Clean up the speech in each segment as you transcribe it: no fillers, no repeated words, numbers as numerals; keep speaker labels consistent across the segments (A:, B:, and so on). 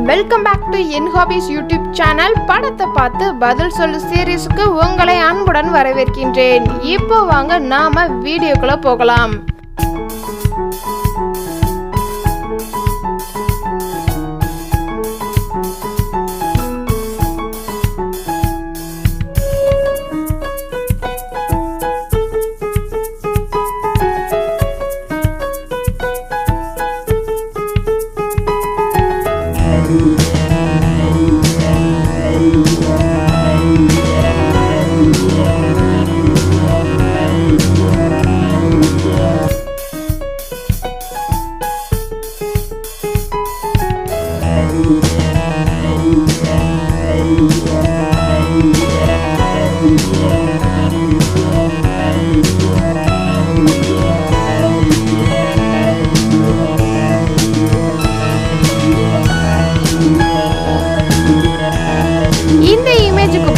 A: Welcome back to என் hobbies YouTube channel. படத்தை பார்த்து பதில் சொல்லு சீரீஸ்க்கு உங்களை அன்புடன் வரவேற்கின்றேன். இப்போ வாங்க நாம வீடியோக்குள்ள போகலாம்.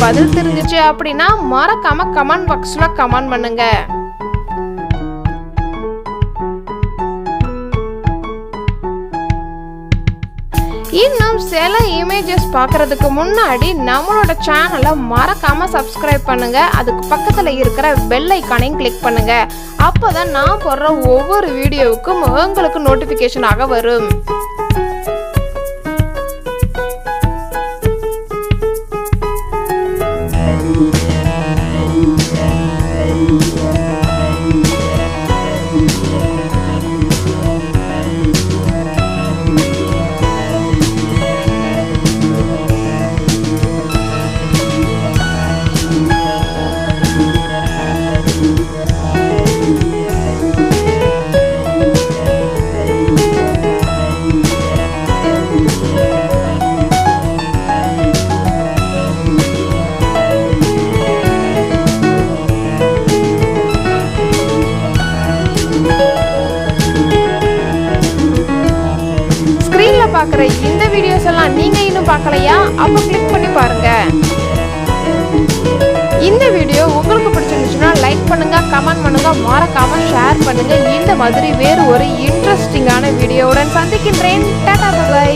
A: பதில் தெரிஞ்சிச்சு அப்படின்னா மறக்காம கமெண்ட் பாக்ஸ்ல கமெண்ட் பண்ணுங்க. இன்னும் சில இமேஜஸ் பார்க்கறதுக்கு முன்னாடி நம்மளோட சேனலை மறக்காம சப்ஸ்கிரைப் பண்ணுங்க. அதுக்கு பக்கத்துல இருக்கிற பெல் ஐகானையும் கிளிக் பண்ணுங்க. அப்போதான் நான் போடுற ஒவ்வொரு வீடியோவுக்கும் உங்களுக்கு நோட்டிபிகேஷன் ஆக வரும். பார்க்குற இந்த வீடியோஸ் எல்லாம் நீங்க இன்னும் பார்க்கலையா? அப்போ கிளிக் பண்ணி பாருங்க. இந்த வீடியோ உங்களுக்கு பிடிச்சிருந்துச்சுன்னா லைக் பண்ணுங்க, கமெண்ட் பண்ணுங்க, மறக்காம ஷேர் பண்ணுங்க. இந்த மாதிரி வேறு ஒரு இன்ட்ரெஸ்டிங்கான வீடியோவுடன் சந்திக்கின்றேன். Tata bye.